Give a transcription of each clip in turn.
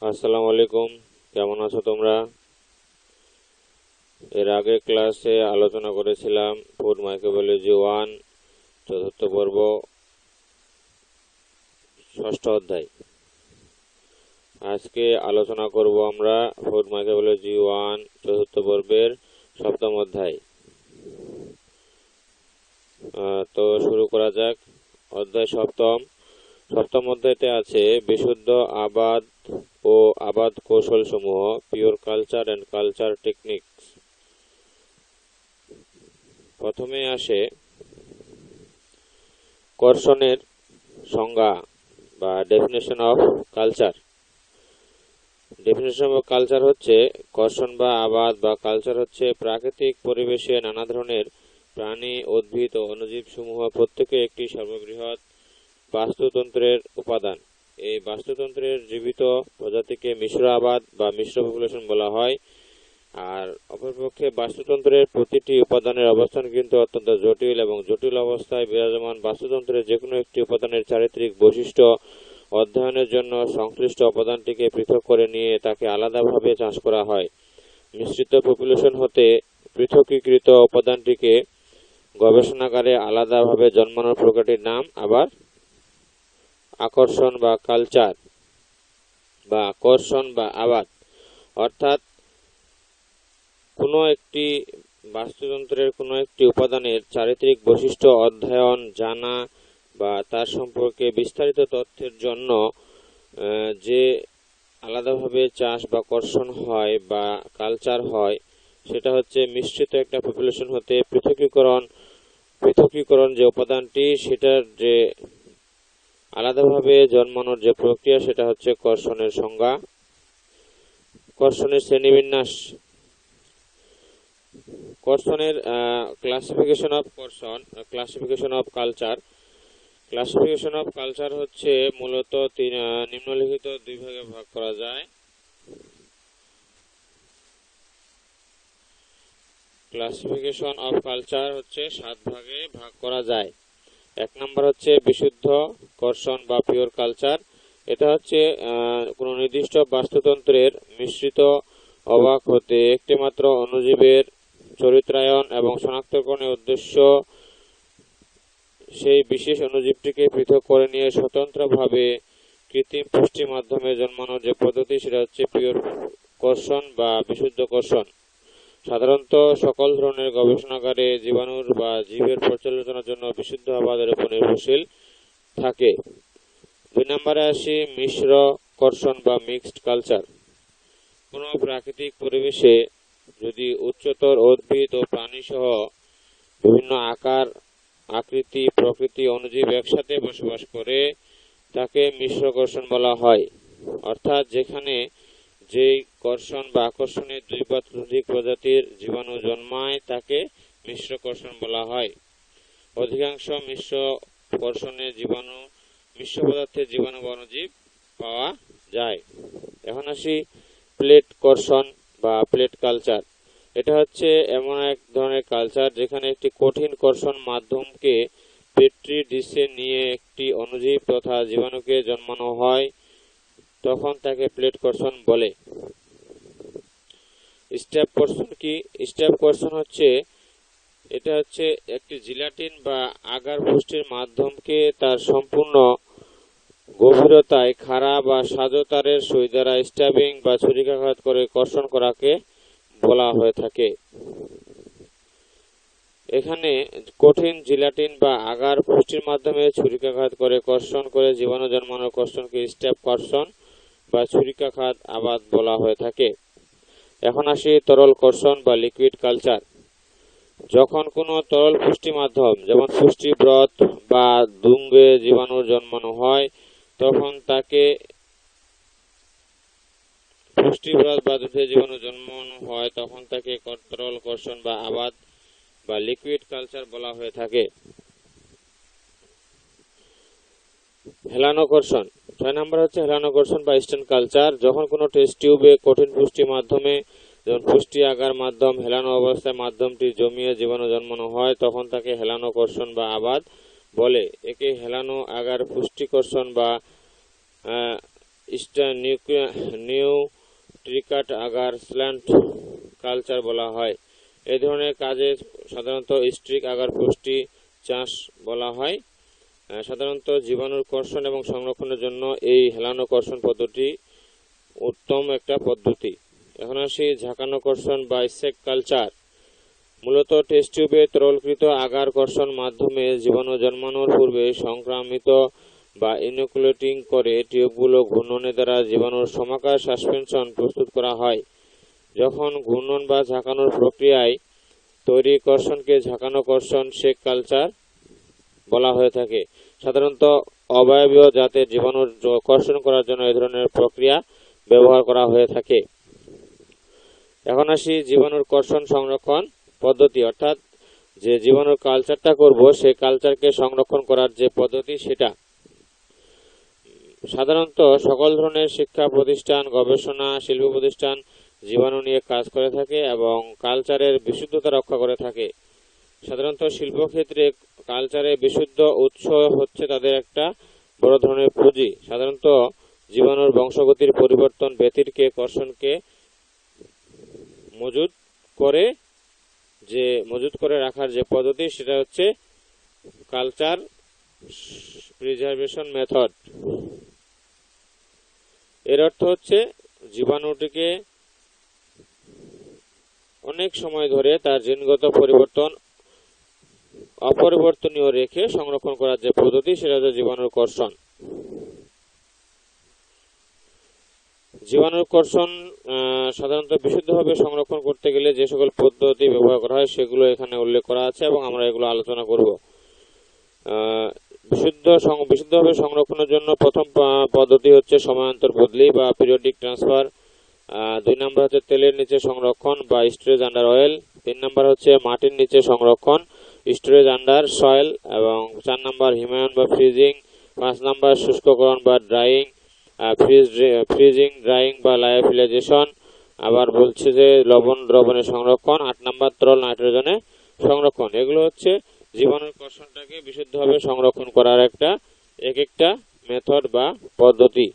আসসালামু আলাইকুম। কেমন আছো তোমরা? এর আগে ক্লাসে আলোচনা করেছিলাম ফুড মাইক্রোবায়োলজি 1 চতুর্থ পর্ব ষষ্ঠ অধ্যায়। আজকে আলোচনা করব আমরা ফুড মাইক্রোবায়োলজি 1 চতুর্থ পর্বের সপ্তম অধ্যায়। তো শুরু করা যাক। অধ্যায় সপ্তম অধ্যায়তে আছে বিশুদ্ধ আবাদ ও আবাদ কৌশল সমূহ, pure culture and culture techniques. প্রথমে আসে কর্ষণের সংজ্ঞা বা definition of culture. Definition of culture হচ্ছে, কর্ষণ বা আবাদ বা কালচার হচ্ছে প্রাকৃতিক পরিবেশে নানা ধরনের প্রাণী, উদ্ভিদ ও অণুজীব সমূহ প্রত্যেকে একটি সর্ববৃহৎ বাস্তুতন্ত্রের উপাদান। এই বাস্তুতন্ত্রের জীবিত প্রজাতিকে মিশ্র আবাদ বা মিশ্র পপুলেশন বলা হয়। আর অপরপক্ষে বাস্তুতন্ত্রের প্রতিটি উপাদানের অবস্থান কিন্তু অত্যন্ত জটিল, এবং জটিল অবস্থায় বিরাজমান বাস্তুতন্ত্রের যে কোনো একটি উপাদানের চারিত্রিক বৈশিষ্ট্য অধ্যয়নের জন্য সংশ্লিষ্ট উপাদানটিকে পৃথক করে নিয়ে তাকে আলাদাভাবে চাষ করা হয়। মিশ্রিত পপুলেশন হতে পৃথকীকৃত উপাদানটিকে গবেষণাগারে আলাদাভাবে জন্মানোর প্রক্রিয়াটির নাম আবার আকর্ষণ বা কালচার বা আকর্ষণ বা আবাদ। অর্থাৎ কোনো একটি বাস্তুতন্ত্রের কোনো একটি উপাদানের চারিত্রিক বৈশিষ্ট্য অধ্যয়ন, জানা বা তার সম্পর্কে বিস্তারিত তথ্যের জন্য যে আলাদাভাবে চাষ বা কর্ষণ হয় বা কালচার হয়, সেটা হচ্ছে মিশ্রিত একটা পপুলেশন হতে পৃথকীকরণ যে উপাদানটি, সেটার যে আলাদাভাবে জন্মানোর যে প্রক্রিয়া, সেটা হচ্ছে কর্ষণের সংজ্ঞা। কর্ষণের শ্রেণীবিন্যাস। কর্ষণের classification of culture. Classification of culture হচ্ছে মূলত নিম্নলিখিত দুই ভাগে ভাগ করা যায়। ক্লাসিফিকেশন অফ কালচার হচ্ছে 7 ভাগে ভাগ করা যায়। এক নম্বর হচ্ছে বিশুদ্ধ কর্ষণ বা পিওর কালচার। এটা হচ্ছে কোনো নির্দিষ্ট বাস্তুতন্ত্রের মিশ্রিত অবাক হতে একটিমাত্র অণুজীবের চরিত্রায়ন এবং শনাক্তকরণের উদ্দেশ্য সেই বিশেষ অণুজীবটিকে পৃথক করে নিয়ে স্বতন্ত্রভাবে কৃত্রিম পুষ্টির মাধ্যমে জন্মানোর যে পদ্ধতি, সেটা হচ্ছে পিওর কর্ষণ বা বিশুদ্ধ কর্ষণ। সাধারণত সকল ধরনের গবেষণাগারে জীবাণুর বা জীবের পর্যালোচনার জন্য বিশুদ্ধ আবাদের উপর নির্ভরশীল থাকে। 2 নম্বরে আসি মিশ্র কর্ষণ বা মিক্সড কালচার। কোনো প্রাকৃতিক পরিবেশে যদি উচ্চতর উদ্ভিদ ও প্রাণী সহ বিভিন্ন আকার, আকৃতি, প্রকৃতি অণুজীব একসাথে বসবাস করে, তাকে মিশ্র কর্ষণ বলা হয়। অর্থাৎ যেখানে যেই কর্ষণ বা আকর্ষণে 2 বা ততোধিক প্রজাতির জীবাণু জন্মায়, তাকে মিশ্র কর্ষণ বলা হয়। অধিকাংশ মিশ্র কর্ষণে মিশ্র পদার্থের জীবাণু বা অণুজীব পাওয়া যায়। এখন আসি প্লেট কর্ষণ বা প্লেট কালচার। এটা হচ্ছে এমন এক ধরনের কালচার যেখানে একটি কঠিন কর্ষণ মাধ্যমকে পেট্রি ডিশে নিয়ে একটি অণুজীব তথা জীবাণুকে জন্মানো হয়, তখন তাকে প্লেট কর্ষণ বলে। স্ট্যাপ কর্ষণ কি? স্ট্যাপ কর্ষণ হচ্ছে, এটা হচ্ছে একটি জিলাটিন বা আগার পুষ্টির মাধ্যমকে তার সম্পূর্ণ গভীরতায় খাড়া বা সাজো তারের সুই দ্বারা স্ট্যাবিং বা ছুরিকাঘাত করে কর্ষণ করাকে বলা হয়ে থাকে। এখানে কঠিন জিলাটিন বা আগার পুষ্টির মাধ্যমে ছুরিকাঘাত করে কর্ষণ করে জীবাণু জন্মানোর কর্ষণকে স্ট্যাপ কর্ষণ বা ছুরিকাঘাত আবাদ বলা হয়ে থাকে। এখন আসি তরল কর্ষণ বা লিকুইড কালচার। যখন কোনো তরল পুষ্টি মাধ্যম যেমন পুষ্টি ব্রথ বা দুঙ্গে জীবাণুর জন্মানো হয়, তখন তাকে তরল কর্ষণ বা আবাদ বা লিকুইড কালচার বলা হয়ে থাকে। হেলানো কর্ষণ। 6 নম্বর হচ্ছে হেলানো কর্ষণ বা স্টেন কালচার। যখন কোনো টেস্ট টিউবে কঠিন পুষ্টি মাধ্যমে যেমন পুষ্টি আগার মাধ্যম হেলানো অবস্থায় মাধ্যমটি জমিয়ে জীবাণু জন্মানো হয়, তখন তাকে হেলানো কর্ষণ বা আবাদ বলে। একে হেলানো আগার পুষ্টি কর্ষণ বা নিউট্রিকাট আগার স্ল্যান্ট কালচার বলা হয়। এই ধরনের কাজে সাধারণত স্ট্রিক আগার পুষ্টি চাষ বলা হয়। সাধারণত জীবাণুর কর্ষণ এবং সংরক্ষণের জন্য এই হেলানো কর্ষণ পদ্ধতি উত্তম একটা পদ্ধতি। এখন আসি ঝাঁকানো কর্ষণ বা সেক কালচার। মূলত টেস্ট টিউবে তরলকৃত আগার কর্ষণ মাধ্যমে জীবাণু জন্মানোর পূর্বে সংক্রামিত বা ইনোকুলেটিং করে টিউবগুলো ঘূর্ণনের দ্বারা জীবাণুর সমাকার সাসপেনশন প্রস্তুত করা হয়। যখন ঘূর্ণন বা ঝাঁকানোর প্রক্রিয়ায় তৈরি কর্ষণকে ঝাঁকানো কর্ষণ সেক কালচার বলা হয়ে থাকে। সাধারণত অবায়বীয় জাতের জীবাণুর কর্ষণ করার জন্য এই ধরনের প্রক্রিয়া ব্যবহার করা হয়ে থাকে। এখন আসি জীবাণুর কর্ষণ সংরক্ষণ পদ্ধতি, অর্থাৎ যে জীবাণুর কালচারটা করব সেই কালচারকে সংরক্ষণ করার যে পদ্ধতি সেটা। সাধারণত সকল ধরনের শিক্ষা প্রতিষ্ঠান, গবেষণা, শিল্প প্রতিষ্ঠান জীবাণু নিয়ে কাজ করে থাকে এবং কালচারের বিশুদ্ধতা রক্ষা করে থাকে। সাধারণত শিল্পক্ষেত্রে কালচারের বিশুদ্ধ উৎস হচ্ছে তাদের একটা বড় ধরনের পুঁজি। সাধারণত জীবাণুর বংশগতির পরিবর্তন ব্যতিরকে কর্ষণকে মজুত করে রাখার যে পদ্ধতি সেটা হচ্ছে কালচার প্রিজার্ভেশন মেথড। এর অর্থ হচ্ছে জীবাণুটিকে অনেক সময় ধরে তার জিনগত পরিবর্তন অপরিবর্তনীয় রেখে সংরক্ষণ করার যে পদ্ধতি সেটা হচ্ছে জীবাণুর কর্ষণ। জীবাণুর কর্ষণ সাধারণত বিশুদ্ধভাবে সংরক্ষণ করতে গেলে যে সকল পদ্ধতি ব্যবহার করা হয় সেগুলো এখানে উল্লেখ করা আছে এবং আমরা এগুলো আলোচনা করব। বিশুদ্ধভাবে সংরক্ষণের জন্য প্রথম পদ্ধতি হচ্ছে সময়ান্তর বদলি বা পিরিয়ডিক ট্রান্সফার। 2 নম্বর হচ্ছে তেলের নিচে সংরক্ষণ বা স্টোরেজ আন্ডার অয়েল। 3 নম্বর হচ্ছে মাটির নিচে সংরক্ষণ, স্টোরেজ আন্ডার সয়েল, এবং 4 নম্বর হিমায়ন বা ফ্রিজিং। 5 নম্বর শুষ্ককরণ বা ড্রাইং, ফ্রিজিং, ড্রাইং বা লায়োফিলাইজেশন। আবার বলছে যে লবণ দ্রবণে সংরক্ষণ। 8 নম্বর তরল নাইট্রোজেনে সংরক্ষণ। এগুলো হচ্ছে জীবাণুর কর্ষণটাকে বিশুদ্ধভাবে সংরক্ষণ করার এক একটা মেথড বা পদ্ধতি।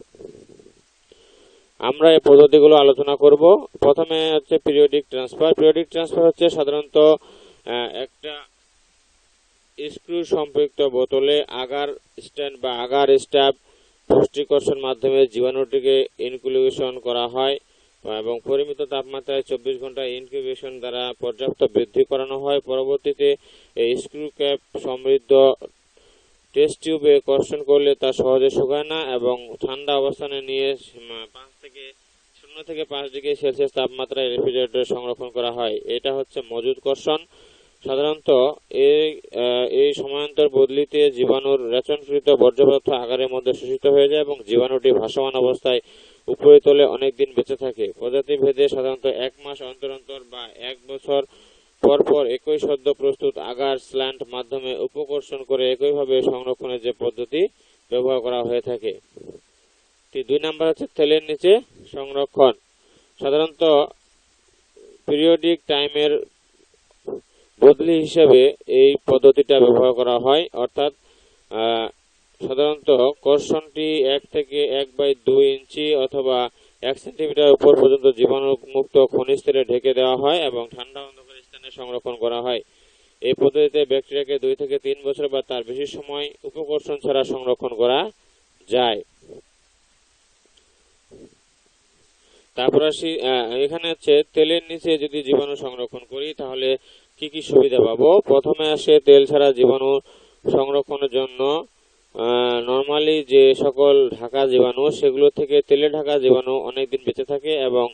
আমরা এই পদ্ধতিগুলো আলোচনা করব। প্রথমে হচ্ছে পিরিয়ডিক ট্রান্সফার। পিরিয়ডিক ট্রান্সফার হচ্ছে সাধারণত একটা স্ক্রু সম্পৃক্ত বোতলে আগার স্ট্যান্ড বা আগার স্ট্যাব পুষ্টিকর্ষণ মাধ্যমে জীবাণুটিকে ইনকিউবেশন করা হয় এবং পরিমিত তাপমাত্রায় 24 ঘন্টা ইনকিউবেশন দ্বারা পর্যাপ্ত বৃদ্ধি করানো হয়। পরবর্তীতে এই স্ক্রু ক্যাপ সমৃদ্ধ টেস্ট টিউবে কর্ষণ করলে তা সহজে শুকায় না এবং ঠান্ডা অবস্থানে নিয়ে 0 থেকে 5 ডিগ্রি সেলসিয়াস তাপমাত্রায় রেফ্রিজারেটরে সংরক্ষণ করা হয়। এটা হচ্ছে মজুত কর্ষণ। সাধারণত এই সময়ান্তর বদলিতে জীবাণুর রেচনকৃত বর্জ্য পদার্থ আগারের মধ্যে শোষিত হয়ে যায় এবং জীবাণুটি ভাসমান অবস্থায় উপরিতলে অনেক দিন বেঁচে থাকে। প্রজাতি ভেদে সাধারণত 1 মাস অন্তর অন্তর বা 1 বছর পরপর একই সদ্য প্রস্তুত আগার স্ল্যান্ট মাধ্যমে উপকর্ষণ করে একইভাবে সংরক্ষণের যে পদ্ধতি ব্যবহার করা হয়ে থাকে। 2 নম্বর হচ্ছে তেলের নিচে সংরক্ষণ। সাধারণত পিরিয়ডিক টাইমের বদলি হিসেবে এই পদ্ধতিটা ব্যবহার করা হয়, অর্থাৎ সাধারণত কর্ষণটি 1 থেকে 1/2 ইঞ্চি অথবা 1 সেন্টিমিটার উপর পর্যন্ত জীবাণুমুক্ত খনিজ তেলে ঢেকে দেওয়া হয় এবং ঠান্ডা অন্ধকার স্থানে সংরক্ষণ করা হয়। এই পদ্ধতিতে ব্যাকটেরিয়াকে 2 থেকে 3 বছর বা তার বেশি সময় উপকর্ষণ ছাড়া সংরক্ষণ করা যায়। তারপর আসি, এখানে হচ্ছে তেলের নিচে যদি জীবাণু সংরক্ষণ করি তাহলে কি কি সুবিধা পাবো। প্রথমে আসে তেল ছাড়া জীবাণু সংরক্ষণের জন্য নরমালি যে সকল ঢাকা জীবাণু সেগুলো থেকে তেলে ঢাকা জীবাণু অনেকদিন বেঁচে থাকে এবং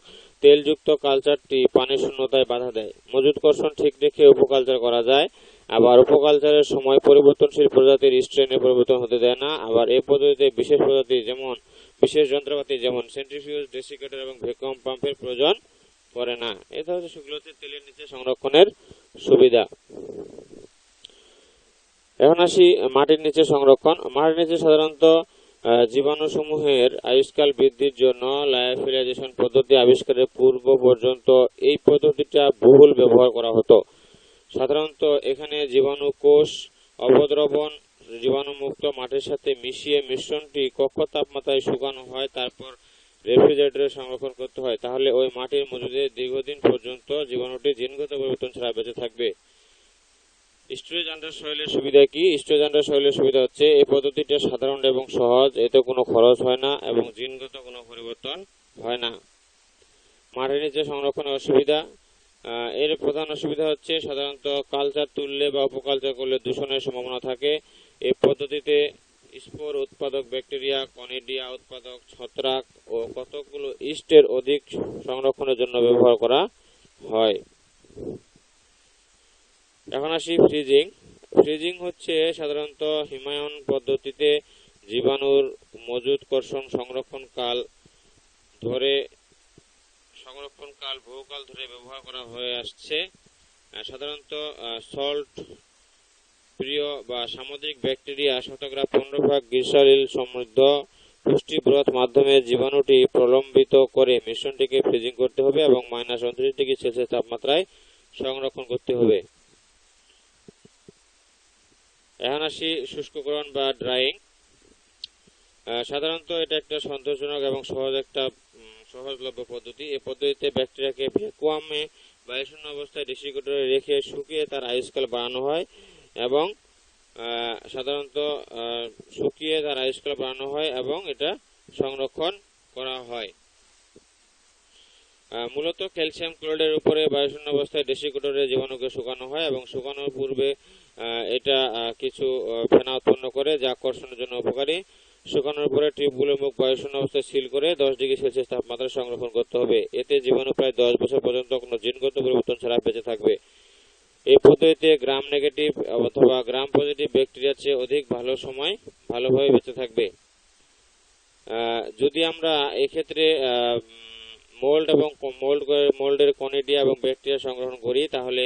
তেলযুক্ত কালচারটি পানির শূন্যতায় বাধা দেয়। মজুত কর্ষণ ঠিক রেখে উপকালচার করা যায়। আবার উপকালচারের সময় পরিবর্তনশীল প্রজাতির স্ট্রেনে পরিবর্তন হতে দেয় না। আবার এই পদ্ধতিতে বিশেষ প্রজাতি যেমন বিশেষ যন্ত্রপাতি যেমন সেন্ট্রিফিউজ, ডেসিকেটর এবং ভ্যাকুয়াম পাম্পের প্রয়োজন পড়ে না। এটা হচ্ছে সেগুলো হচ্ছে তেলের নিচে সংরক্ষণের সুবিধা। এখন আসি মাটির নিচে সংরক্ষণ। মাটির নিচে সাধারণত জীবাণুসমূহের আয়ুষ্কাল বৃদ্ধির জন্য লায়োফিলাইজেশন পদ্ধতি আবিষ্কারের পূর্ব পর্যন্ত এই পদ্ধতিটা বহুল ব্যবহার করা হতো। সাধারণত এখানে জীবাণু কোষ অবদ্রবণ জীবাণুমুক্ত মাটির সাথে মিশিয়ে মিশ্রণটি কক্ষ তাপমাত্রায় শুকানো হয়, তারপর রেফ্রিজারেটরে সংরক্ষণ করতে হয়। তাহলে ওই মাটির মজুদে দীর্ঘদিন পর্যন্ত জীবাণুটি জিনগত পরিবর্তন ছাড়া বেঁচে থাকবে। স্টোরেজ আন্ডার সয়েলের সুবিধা কি? স্টোরেজ আন্ডার সয়েলের সুবিধা হচ্ছে এই পদ্ধতিটা সাধারণ এবং সহজ, এতে কোনো খরচ হয় না এবং জিনগত কোনো পরিবর্তন হয় না। মাটির নিচে সংরক্ষণের অসুবিধা, এর প্রধান অসুবিধা হচ্ছে সাধারণত কালচার তুললে বা উপকালচার করলে দূষণের সম্ভাবনা থাকে। এই পদ্ধতিতে স্পোর উৎপাদক ব্যাকটেরিয়া, কনিডিয়া উৎপাদক ছত্রাক ও কতকগুলো ইস্টের অধিক সংরক্ষণের জন্য ব্যবহার করা হয়। এখন আসি ফ্রিজিং। ফ্রিজিং হচ্ছে সাধারণত হিমায়ন পদ্ধতিতে জীবাণুর মজুদকর্ষণ সংরক্ষণকাল বহুকাল ধরে ব্যবহার করা হয়ে আসছে। সাধারণত সল্ট প্রিয় বা সামুদ্রিক ব্যাকটেরিয়া শতকরা 15% গ্লিসারিল সমৃদ্ধ পুষ্টি ব্রথ মাধ্যমে জীবাণুটি প্রলম্বিত করে মিশ্রণটিকে ফ্রিজিং করতে হবে এবং -29°C তাপমাত্রায় সংরক্ষণ করতে হবে। এখন আসি শুষ্ককরণ বা ড্রাইং। সাধারণত এটা একটা সন্তোষজনক এবং সহজলভ্য পদ্ধতি। এই পদ্ধতিতে ব্যাকটেরিয়াকে ভ্যাকুয়ামে বায়ুশূন্য অবস্থায় ডেসিকেটরে রেখে শুকিয়ে তার আয়ুষ্কাল বাড়ানো হয় এবং এবং এটা সংরক্ষণ করা হয়। মূলত ক্যালসিয়াম ক্লোরাইডের উপরে বায়ুশূন্য অবস্থায় ডেসিকেটরে জীবাণুকে শুকানো হয় এবং শুকানোর পূর্বে এটা কিছু ফেনা উৎপন্ন করে, যা কর্ষণের জন্য উপকারী। শুকানোর পরে টিউবগুলোর মুখ বায়ুশূন্য অবস্থায় সিল করে 10°C তাপমাত্রায় সংরক্ষণ করতে হবে। এতে জীবাণু প্রায় 10 বছর পর্যন্ত কোনো জিনগত পরিবর্তন ছাড়া বেঁচে থাকবে। এই পদ্ধতিতে গ্রাম নেগেটিভ অথবা গ্রাম পজিটিভ ব্যাকটেরিয়ার চেয়ে অধিক ভালোভাবে বেঁচে থাকবে। যদি আমরা এক্ষেত্রে মোল্ডের কনিডিয়া এবং ব্যাকটেরিয়া সংরক্ষণ করি, তাহলে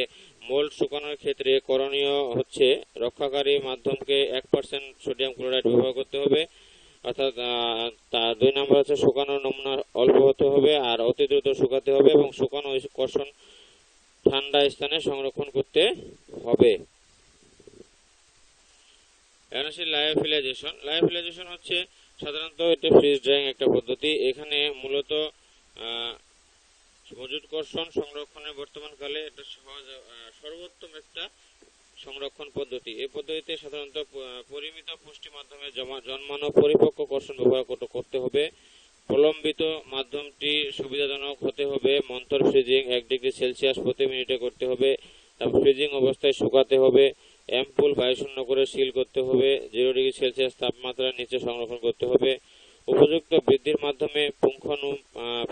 মোল্ড শুকানোর ক্ষেত্রে করণীয় হচ্ছে রক্ষাকারী মাধ্যমকে 1% সোডিয়াম ক্লোরাইড ব্যবহার করতে হবে, অর্থাৎ 2 নম্বর হচ্ছে শুকানোর নমুনা অল্প হতে হবে আর অতি দ্রুত শুকাতে হবে এবং শুকানো কর্ষণ ঠান্ডা স্থানে সংরক্ষণ করতে হবে। লায়োফিলাইজেশন হচ্ছে সাধারণত এটা ফ্রিজ ড্রাইং একটা পদ্ধতি। এখানে মূলত মজুদকর্ষণ সংরক্ষণের বর্তমানকালে এটা সর্বোত্তম একটা সংরক্ষণ পদ্ধতি। এই পদ্ধতিতে সাধারণত পরিমিত পুষ্টি মাধ্যমে জন্মানো পরিপক্ক কর্ষণ ব্যবহার করতে হবে। প্রলম্বিত মাধ্যমটি সুবিধাজনক হতে হবে। মন্থর ফ্রিজিং 1°C প্রতি মিনিটে করতে হবে। তারপর ফ্রিজিং অবস্থায় শুকাতে হবে। অ্যাম্পুল বায়ুশূন্য করে সিল করতে হবে। 0°C তাপমাত্রার নিচে সংরক্ষণ করতে হবে। উপযুক্ত বৃদ্ধির মাধ্যমে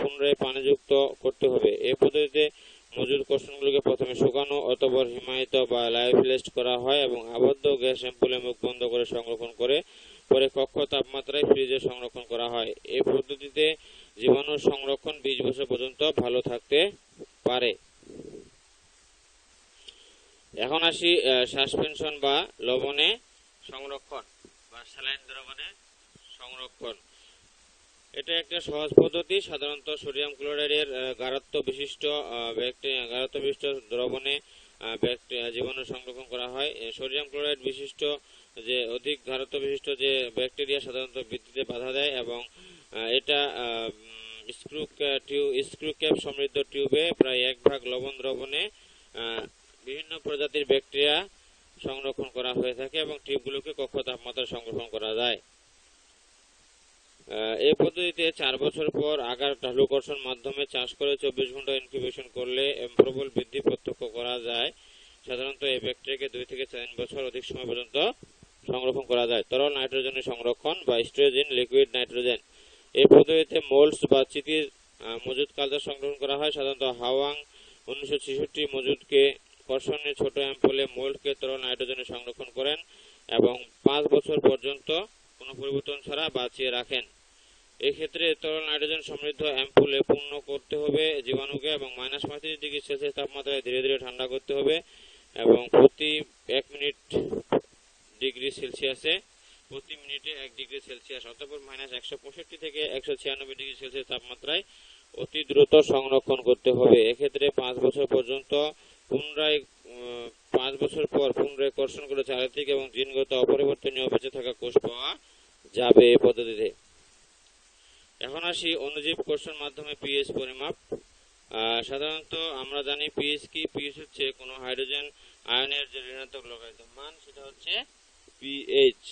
পুনরায় পানিযুক্ত করতে হবে। এই পদ্ধতিতে মজুদ কর্ষণগুলোকে প্রথমে শুকানো, অতঃপর হিমায়িত বা লায়োফিলাইজড করা হয় এবং আবদ্ধ গ্যাস অ্যাম্পুলে মুখ বন্ধ করে সংরক্ষণ করে পরে কক্ষ তাপমাত্রায় ফ্রিজে সংরক্ষণ করা হয়। এই পদ্ধতিতে জীবাণুর সংরক্ষণ 20 বছর পর্যন্ত ভালো থাকতে পারে। এখন আসি সাসপেনশন বা লবণে সংরক্ষণ বা স্যালাইন দ্রবণে সংরক্ষণ। এটা একটা সহজ পদ্ধতি। সাধারণত সোডিয়াম ক্লোরাইডের গাঢ়ত্ব বিশিষ্ট দ্রবণে জীবাণু সংরক্ষণ করা হয়। সোডিয়াম ক্লোরাইড বিশিষ্ট যে অধিক গাঢ়ত্ব বিশিষ্ট যে ব্যাকটেরিয়া সাধারণত বৃদ্ধিতে বাধা দেয় এবং এটা স্ক্রু ক্যাপ সমৃদ্ধ টিউবে প্রায় 1 ভাগ লবণ দ্রবণে বিভিন্ন প্রজাতির ব্যাকটেরিয়া সংরক্ষণ করা হয়ে থাকে এবং টিউবগুলোকে কক্ষ তাপমাত্রায় সংরক্ষণ করা যায়। এই পদ্ধতিতে 4 বছর পর আগার ঢালু কর্ষণ মাধ্যমে চাষ করে 24 ঘন্টা ইনকিউবেশন করলে প্রবল বৃদ্ধি প্রত্যক্ষ করা যায়। সাধারণত এই ব্যাকটেরিয়াকে 2 থেকে 4 বছর অধিক সময় পর্যন্ত সংরক্ষণ করা যায়। তরল নাইট্রোজেনের সংরক্ষণ বা স্টোরেজ ইন লিকুইড নাইট্রোজেন। এই পদ্ধতিতে মোল্ডস বা চিতির মজুদ কালচার সংরক্ষণ করা হয়। সাধারণত হাওয়াং 1966 মজুদকে কর্ষণের ছোট অ্যাম্পুলে মোল্ডকে তরল নাইট্রোজেনে সংরক্ষণ করেন এবং 5 বছর পর্যন্ত কোনো পরিবর্তন ছাড়া বাঁচিয়ে রাখেন। এক্ষেত্রে তরল নাইট্রোজেন সমৃদ্ধ অ্যাম্পুলে পূর্ণ করতে হবে জীবাণুকে এবং -35°C তাপমাত্রায় ধীরে ধীরে ঠান্ডা করতে হবে এবং প্রতি 1 ডিগ্রি প্রতি মিনিটে 1°C অতঃপর -165 থেকে 196°C তাপমাত্রায় অতি দ্রুত সংরক্ষণ করতে হবে। এক্ষেত্রে 5 বছর পর্যন্ত পুনরায় 5 বছর পর পুনরায় কর্ষণ করে চারিত্রিক এবং জিনগত অপরিবর্তনীয় বেঁচে থাকা কোষ পাওয়া যাবে এই পদ্ধতিতে। এখন আসি অণুজীব কর্ষণ মাধ্যমে পিএইচ পরিমাপ। সাধারণত আমরা জানি পিএইচ কি। পিএইচ হচ্ছে কোনো হাইড্রোজেন আয়নের যে ঋণাত্মক লগারিদম মান, সেটা হচ্ছে পিএইচ।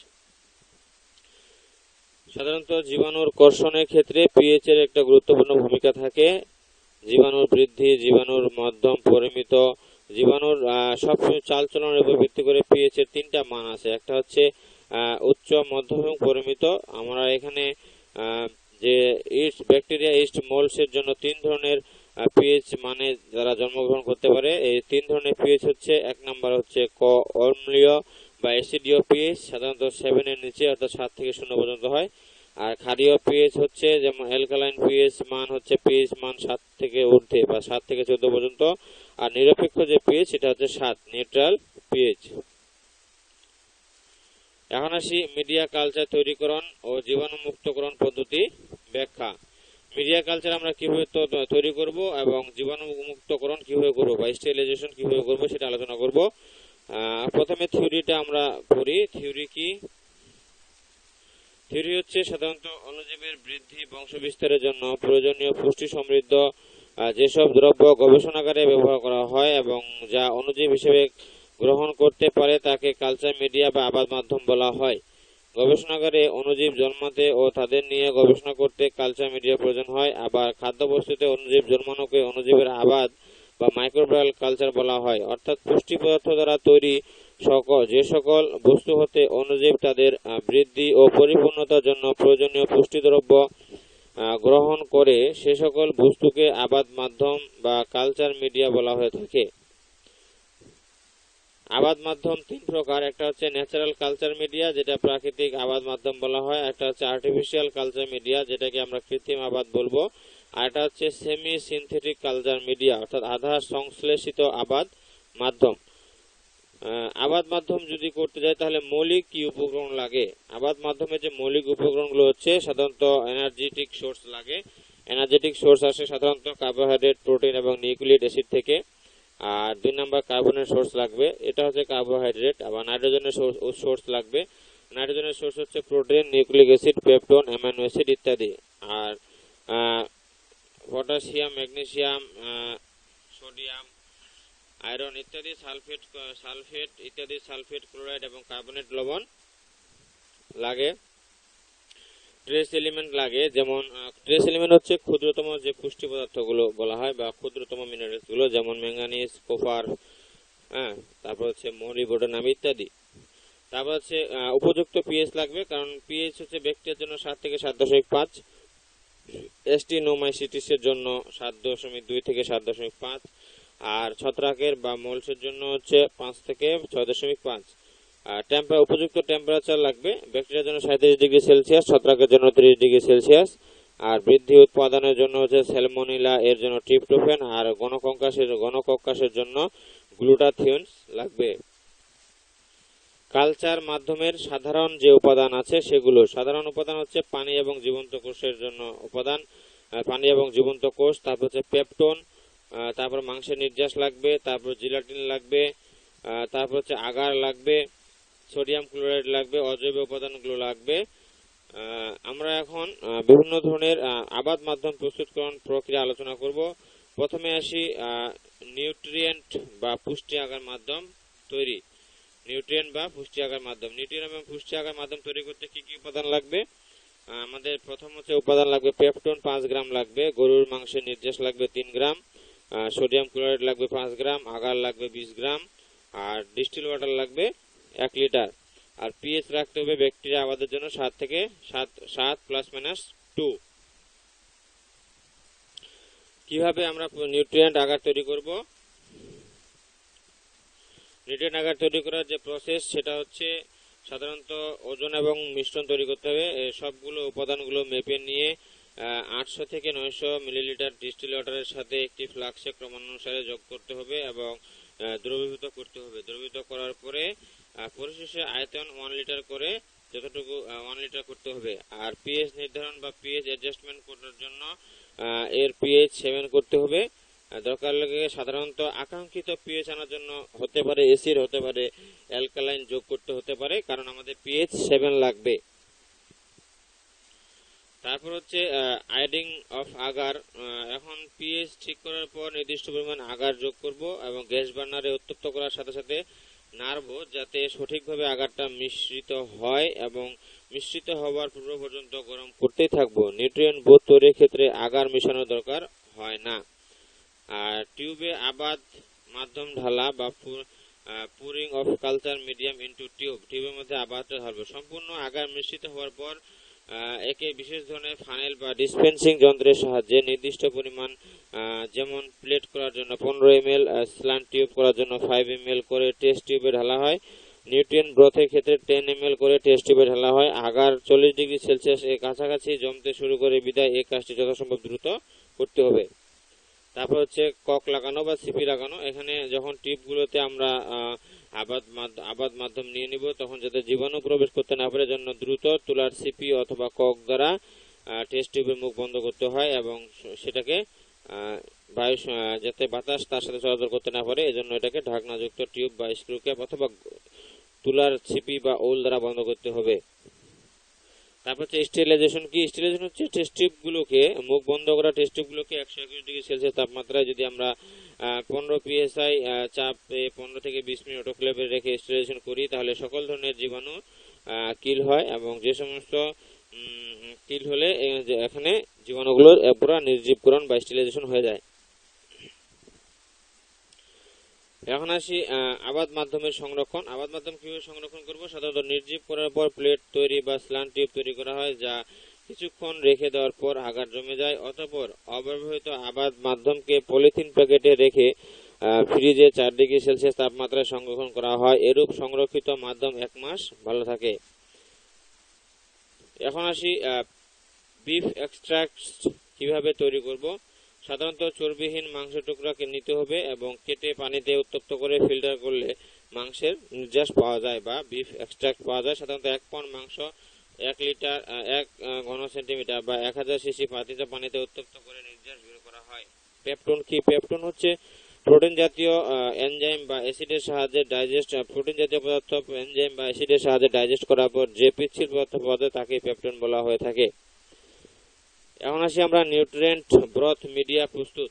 সাধারণত জীবাণুর কর্ষণের ক্ষেত্রে পিএইচ এর একটা গুরুত্বপূর্ণ ভূমিকা থাকে। জীবাণুর বৃদ্ধি, জীবাণুর মধ্যম পরিমিত, জীবাণুর সব চালচলনের উপর ভিত্তি করে পিএইচ এর 3টা মান আছে। একটা হচ্ছে উচ্চ, মধ্যম এবং পরিমিত। আমরা এখানে যে ইস্ট, ব্যাকটেরিয়া, ইস্ট, মোল্ডস এর জন্য 3 ধরনের পিএইচ মানে যারা জন্মগ্রহণ করতে পারে। এই 3 ধরনের পিএইচ হচ্ছে, 1 নাম্বার হচ্ছে অম্লীয় বা অ্যাসিডীয় পিএইচ, সাধারণত 7 এর নিচে অর্থাৎ 7 থেকে 0 পর্যন্ত হয়। আর ক্ষারীয় পিএইচ হচ্ছে যেমন অ্যালকালাইন পিএইচ মান হচ্ছে পিএইচ মান 7 থেকে ঊর্ধ্বে বা 7 থেকে 14 পর্যন্ত। আর নিরপেক্ষ যে পিএইচ সেটা হচ্ছে 7, নিউট্রাল পিএইচ। এখন আসি মিডিয়া কালচার তৈরিকরণ ও জীবাণুমুক্তকরণ পদ্ধতি ব্যাখ্যা। মিডিয়া কালচার আমরা কিভাবে তৈরি করব এবং জীবাণুমুক্তকরণ কিভাবে করব বা স্টেরিলাইজেশন কিভাবে করব সেটা আলোচনা করব। প্রথমে থিওরিটা আমরা পড়ি। থিওরি কি? থিওরি হচ্ছে সাধারণত অণুজীবের বৃদ্ধি, বংশ বিস্তারের জন্য প্রয়োজনীয় পুষ্টি সমৃদ্ধ যেসব দ্রব্য গবেষণাগারে ব্যবহার করা হয় এবং যা অণুজীব হিসেবে গ্রহণ করতে পারে তাকে কালচার মিডিয়া বা আবাদ মাধ্যম বলা হয়। গবেষণাগারে অণুজীব জন্মাতে ও তাদের নিয়ে গবেষণা করতে কালচার মিডিয়া প্রয়োজন হয়। আবার খাদ্যবস্তুতে অণুজীব জন্মানোকে অণুজীবের আবাদ বা মাইক্রোবায়াল কালচার বলা হয়। অর্থাৎ পুষ্টি পদার্থ দ্বারা তৈরি যে সকল বস্তু হতে অণুজীব তাদের বৃদ্ধি ও পরিপূর্ণতার জন্য প্রয়োজনীয় পুষ্টি দ্রব্য গ্রহণ করে সে সকল বস্তুকে আবাদ মাধ্যম বা কালচার মিডিয়া বলা হয়ে থাকে। আবাদ মাধ্যম 3 প্রকার। একটা হচ্ছে ন্যাচারাল কালচার মিডিয়া, যেটা প্রাকৃতিক আবাদ মাধ্যম বলা হয়। একটা হচ্ছে আর্টিফিশিয়াল কালচার মিডিয়া, যেটাকে আমরা কৃত্রিম আবাদ বলবো। আর একটা হচ্ছে সেমি সিনথেটিক কালচার মিডিয়া, অর্থাৎ আধা সংশ্লেষিত আবাদ মাধ্যম। আবাদ মাধ্যম যদি করতে যায় তাহলে মৌলিক কি উপকরণ লাগে? আবাদ মাধ্যমে যে মৌলিক উপকরণগুলো হচ্ছে সাধারণত এনার্জেটিক সোর্স লাগে। এনার্জেটিক সোর্স আসে সাধারণত কার্বোহাইড্রেট, প্রোটিন এবং নিউক্লিক অ্যাসিড থেকে। আর 2 নাম্বার কার্বনের সোর্স লাগবে, এটা হচ্ছে কার্বোহাইড্রেট। আবার নাইট্রোজেনের সোর্স লাগবে। নাইট্রোজেনের সোর্স হচ্ছে protein, nucleic acid, peptone, amino acid ইত্যাদি। আর পটাশিয়াম, ম্যাগনেসিয়াম, সোডিয়াম, আয়রন ইত্যাদি, সালফেট ইত্যাদি, সালফেট, ক্লোরাইড এবং কার্বনেট লবণ লাগে। ট্রেস এলিমেন্ট লাগে, যেমন ট্রেস এলিমেন্ট হচ্ছে ক্ষুদ্রতম যে পুষ্টি পদার্থগুলো বলা হয় বা ক্ষুদ্রতম মিনারেলস গুলো, যেমন ম্যাঙ্গানিজ, কপার, তারপর হচ্ছে মলিবডেনাম ইত্যাদি। তারপর হচ্ছে উপযুক্ত পিএইচ লাগবে, কারণ পিএইচ হচ্ছে ব্যাকটেরিয়ার জন্য 7 থেকে 7.5, অ্যাস্টিনোমাইসিটিস এর জন্য 7.2 থেকে 7.5, আর ছত্রাকের বা মোলসের জন্য হচ্ছে 5 থেকে 6.5। উপযুক্ত টেম্পারেচার লাগবে, ব্যাকটেরিয়ার জন্য 37 ডিগ্রি সেলসিয়াস, ছত্রাকের জন্য 30 ডিগ্রি সেলসিয়াস। আর বৃদ্ধি উৎপাদনের জন্য হচ্ছে স্যালমোনেলা এর জন্য ট্রিপ্টোফ্যান, আর গণকক্কাসের জন্য গ্লুটাথিয়নস লাগবে। কালচার মাধ্যমের সাধারণ যে উপাদান আছে সেগুলো, সাধারণ উপাদান হচ্ছে পানি এবং জীবন্ত কোষের জন্য উপাদান, পানি এবং জীবন্ত কোষ। তারপর হচ্ছে পেপটোন, তারপর মাংসের নির্যাস লাগবে, তারপর জিলাটিন লাগবে, তারপর হচ্ছে আগার লাগবে, সোডিয়াম ক্লোরাইড লাগবে, অজৈব উপাদানগুলো লাগবে। আমরা এখন বিভিন্ন ধরনের আবাদ মাধ্যম প্রস্তুতকরণ প্রক্রিয়া আলোচনা করব। প্রথমে আসি নিউট্রিয়েন্ট বা পুষ্টি আগার মাধ্যম তৈরি। নিউট্রিয়েন্ট বা পুষ্টি আগার মাধ্যম, নিউট্রিয়েন্ট এবং পুষ্টি আগার মাধ্যম তৈরি করতে কি কি উপাদান লাগবে? আমাদের প্রথম হচ্ছে উপাদান লাগবে পেপটোন 5 গ্রাম লাগবে, গরুর মাংসের নির্যাস লাগবে 3 গ্রাম, সোডিয়াম ক্লোরাইড লাগবে 5 গ্রাম, আগার লাগবে 20 গ্রাম, আর ডিস্টিল ওয়াটার লাগবে 1 লিটার। আর পিএইচ রাখতে হবে ব্যাকটেরিয়া আবাদের জন্য 7 থেকে 7 +- 2। কিভাবে আমরা নিউট্রিয়েন্ট আগার তৈরি করব? নিউট্রিয়েন্ট আগার তৈরি করার যে প্রসেস সেটা হচ্ছে সাধারণত ওজন এবং মিশ্রণ তৈরি করতে হবে। সবগুলো উপাদানগুলো মেপে নিয়ে 800 থেকে 900 মিলিলিটার ডিস্টিল ওয়াটারের সাথে একটি ফ্লাক্সে ক্রমানুসারে যোগ করতে হবে এবং দ্রবীভূত করতে হবে। দ্রবীভূত করার পরে পরিশেষে আয়তন 1 লিটার করে যতটুকু 1 লিটার করতে হবে। আর পিএইচ নির্ধারণ বা পিএইচ অ্যাডজাস্টমেন্ট করার জন্য এর পিএইচ 7 করতে হবে। দরকার লাগে সাধারণত আকাঙ্ক্ষিত পিএইচ আনার জন্য হতে পারে এসিড, হতে পারে অ্যালকালাইন যোগ করতে হতে পারে, কারণ আমাদের পিএইচ 7 লাগবে। তারপর হচ্ছে আইডিং অফ আগার। এখন পিএইচ ঠিক করার পর নির্দিষ্ট পরিমাণ আগার যোগ করব এবং গ্যাস বার্নারে উত্তপ্ত করার সাথে সাথে নাড়বো যাতে সঠিকভাবে আগারটা মিশ্রিত হয়, এবং মিশ্রিত হওয়ার পূর্ব পর্যন্ত গরম করতেই থাকবো। নিউট্রিয়েন্ট বোধ তৈরির ক্ষেত্রে আগার মেশানোর দরকার হয় না। আর টিউবে আবাদ মাধ্যম ঢালা বা পুরিং অফ কালচার মিডিয়াম ইনটু টিউবের মধ্যে আবাদটা ঢালবো। সম্পূর্ণ আগার মিশ্রিত হওয়ার পর একে বিশেষ ধরনের ফানেল বা ডিসপেন্সিং যন্ত্রের সাহায্যে নির্দিষ্ট পরিমাণ, যেমন প্লেট করার জন্য 15 ml, স্ল্যান্ট টিউব করার জন্য 5 ml করে টেস্ট টিউবে ঢালা হয়। নিউট্রিয়েন্ট ব্রথের ক্ষেত্রে 10 ml করে টেস্ট টিউবে ঢালা হয়। আগার 40 ডিগ্রি সেলসিয়াস এর কাছাকাছি জমতে শুরু করে বিদায় এই কাজটি যথাসম্ভব দ্রুত করতে হবে। তারপর হচ্ছে কক লাগানো বা সিপি লাগানো। এখানে যখন টিউবগুলোতে আমরা আবাদ মাধ্যম নিয়ে নিব, তখন যাতে জীবাণু প্রবেশ করতে না পারে জন্য দ্রুত তুলার সিপি অথবা কক দ্বারা টেস্ট টিউবের মুখ বন্ধ করতে হয়, এবং সেটাকে বায়ু যাতে বাতাস তার সাথে চলাচল করতে না পারে এজন্য এটাকে ঢাকনাযুক্ত টিউব বা স্ক্রু ক্যাপ অথবা তুলার সিপি বা ওল দ্বারা বন্ধ করতে হবে। তারপর হচ্ছে স্টেরিলাইজেশন কি? স্টেরিলাইজেশন হচ্ছে টেস্ট টিউবগুলোকে, মুখ বন্ধ করা টেস্ট টিউবগুলোকে 121 ডিগ্রি সেলসিয়াস তাপমাত্রায় যদি আমরা 15 psi চাপে 15 থেকে 20 মিনিট অটোক্লেভে রেখে স্টেরিলাইজেশন করি, তাহলে সকল ধরনের জীবাণু কিল হয়, এবং যে সমস্ত কিল হলে এখানে জীবাণুগুলো পুরো নির্জীবকরণ বা স্টেরিলাইজেশন হয়ে যায়। এখন আসি আবাদ মাধ্যমের সংরক্ষণ। আবাদ মাধ্যম কিভাবে সংরক্ষণ করব? সাধারণত নির্জীব করার পর প্লেট তৈরি বা স্ল্যান্ট টিউব তৈরি করা হয়, যা কিছুক্ষণ রেখে দেওয়ার পর আগার জমে যায়। অতঃপর অব্যবহৃত আবাদ মাধ্যমকে পলিথিন প্যাকেটে রেখে ফ্রিজে 4 ডিগ্রি সেলসিয়াস তাপমাত্রায় সংরক্ষণ করা হয়। এরূপ সংরক্ষিত মাধ্যম 1 মাস ভালো থাকে। এখন আসি বিফ এক্সট্রাক্ট কিভাবে তৈরি করব। সাধারণত চর্বিহীন মাংসের টুকরাকে নিতে হবে এবং কেটে পানিতে উত্তপ্ত করে ফিল্টার করলে মাংসের নির্যাস পাওয়া যায় বা বিফ এক্সট্রাক্ট পাওয়া যায়। সাধারণত 1 পাউন্ড মাংস 1 লিটার 1 ঘন সেন্টিমিটার বা 1000 সিসি পানিতে উত্তপ্ত করে নির্যাস বের করা হয়। পেপটন কি? পেপটন হচ্ছে প্রোটিন জাতীয় এনজাইম বা অ্যাসিডের সাহায্যে প্রোটিন জাতীয় পদার্থ এনজাইম বা অ্যাসিডের সাহায্যে ডাইজেস্ট করার পর যে পিচ্ছিল পদার্থ পাওয়া যায় তাকে পেপটন বলা হয়ে থাকে। এখন আসি আমরা নিউট্রিয়েন্ট ব্রথ মিডিয়া প্রস্তুত।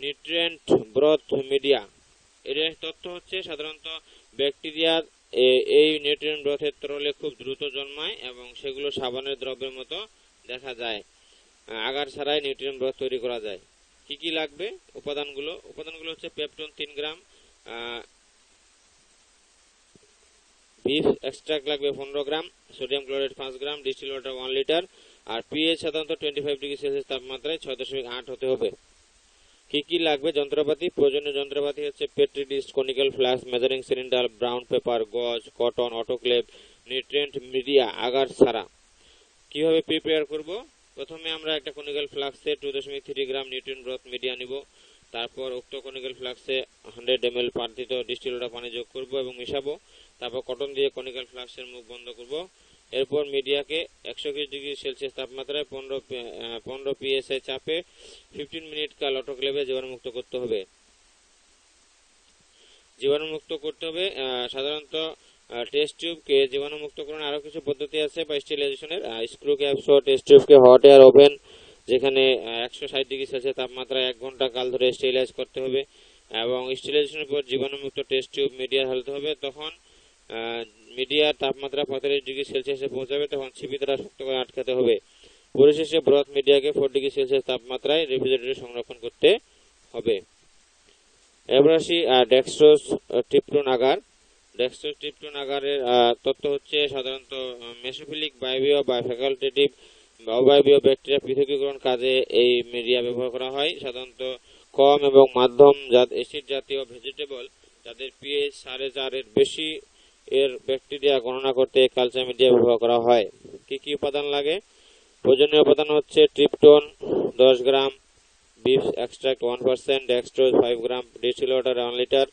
নিউট্রিয়েন্ট ব্রথ মিডিয়া এর তথ্য হচ্ছে সাধারণত ব্যাকটেরিয়া এই নিউট্রিয়েন্ট ব্রথের তরলে খুব দ্রুত জন্মায় এবং সেগুলো সাবানের দ্রব্যের মতো দেখা যায়। আগার ছাড়াই নিউট্রিয়েন্ট ব্রথ তৈরি করা যায়। কি কি লাগবে? উপাদানগুলো হচ্ছে পেপটন 3 গ্রাম, বিফ এক্সট্রাক্ট লাগবে 15 গ্রাম, সোডিয়াম ক্লোরাইড 5 গ্রাম, ডিস্টিল ওয়াটার 1 লিটার, আর পিএইচ সাধারণত 25 ডিগ্রি সেলসিয়াস তাপমাত্রায় 6.8 হতে হবে। কি কি লাগবে? যন্ত্রপাতি। প্রয়োজনীয় যন্ত্রপাতি হচ্ছে petri dish, conical flask, measuring cylinder, brown paper, gauze, cotton, autoclave, nutrient media agar ছাড়া। কিভাবে প্রিপেয়ার করব? প্রথমে আমরা একটা কনিক্যাল ফ্লাস্কে 2.3 গ্রাম নিউট্রিয়েন্ট ব্রথ মিডিয়া নিব। তারপর উক্ত কনিক্যাল ফ্লাস্কে 100 ml পার্থিত ডিস্টিল ওয়াটার পানি যোগ করব এবং মিশাবো। তারপর কটন দিয়ে কনিক্যাল ফ্লাস্কের মুখ বন্ধ করব। এরপর মিডিয়াকে 120 ডিগ্রি সেলসিয়াস তাপমাত্রায় 15 psi চাপে 15 মিনিট কাল অটোক্লেভে জীবাণুমুক্ত করতে হবে। সাধারণত টেস্ট টিউবকে জীবাণুমুক্তকরণের আরো কিছু পদ্ধতি আছে বা স্টেরিলাইজেশনের। স্ক্রু ক্যাপ সহ টেস্ট টিউবকে হট এয়ার ওভেন, যেখানে 160 ডিগ্রি সেলসিয়াস তাপমাত্রায় 1 ঘন্টা কাল ধরে স্টেরিলাইজ করতে হবে, এবং স্টেরিলাইজেশনের পর জীবাণুমুক্ত টেস্ট টিউব মিডিয়া ঢালতে হবে। তখন মিডিয়ার তাপমাত্রা 45 ডিগ্রি সেলসিয়াসে পৌঁছাবে, তখন ছিপি দ্বারা শক্ত করে আটকাতে হবে। পরিশেষে ব্রথ মিডিয়াকে 4 ডিগ্রি সেলসিয়াস তাপমাত্রায় রেফ্রিজারেটরে সংরক্ষণ করতে হবে। এবার আসি ডেক্সট্রোজ ট্রিপটোন আগার। ডেক্সট্রোজ ট্রিপটোন আগারের তথ্য হচ্ছে সাধারণত মেসোফিলিক বায়বীয় বা ফ্যাকাল্টেটিভ বা অবায়বীয় ব্যাকটেরিয়া পৃথকীকরণ কাজে এই মিডিয়া ব্যবহার করা হয়। সাধারণত কম এবং মাধ্যম অ্যাসিড জাতীয় ভেজিটেবল যাদের পিএইচ 4.5 এর বেশি এর ব্যাকটেরিয়া গণনা করতে কালচার মিডিয়া ব্যবহার করা হয়। কি কি উপাদান লাগে? প্রয়োজনীয় উপাদান হচ্ছে ট্রিপটোন 10 গ্রাম, বিফ এক্সট্রাক্ট 1%, ডেক্সট্রোজ 5 গ্রাম, ডিস্টিল ওয়াটার 1 লিটার,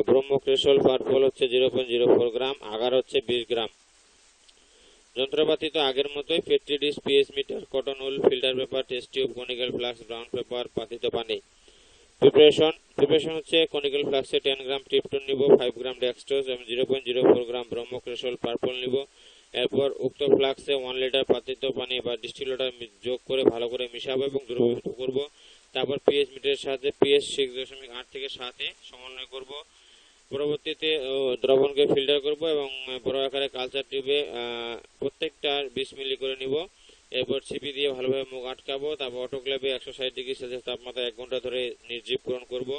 ব্রোমোক্রেসল পারফল হচ্ছে 0.04 গ্রাম, আগার হচ্ছে 20 গ্রাম। যন্ত্রপাতি তো আগের মতোই, petri dish, pH meter, cotton wool, filter paper, test tube, conical flask, brown paper, পাতিত পানি। প্রিপারেশন হচ্ছে কনিক্যাল ফ্লাস্কে 10 গ্রাম ট্রিপটন নিব, 5 গ্রাম ডেক্সট্রোজ এবং 0.04 গ্রাম ব্রহ্মক্রেসল পার্পল নিব। এরপর উক্ত ফ্লাস্কে 1 লিটার পাতিত পানি বা ডিস্টিল ওয়াটার যোগ করে ভালো করে মিশাবো এবং দ্রবীভূত করব। তারপর পিএইচ মিটারের সাহায্যে পিএইচ 6.8 থেকে 7-এ সমন্বয় করব। পরবর্তীতে দ্রবণকে ফিল্টার করব এবং বড় আকারে কালচার টিউবে প্রত্যেকটা 20 মিলি করে নিব। এরপর ছিপি দিয়ে ভালোভাবে মুখ আটকাবো। তারপর অটোক্লেভে 160 ডিগ্রি সেলসিয়াস তাপমাত্রা 1 ঘন্টা ধরে নির্জীবকরণ করব।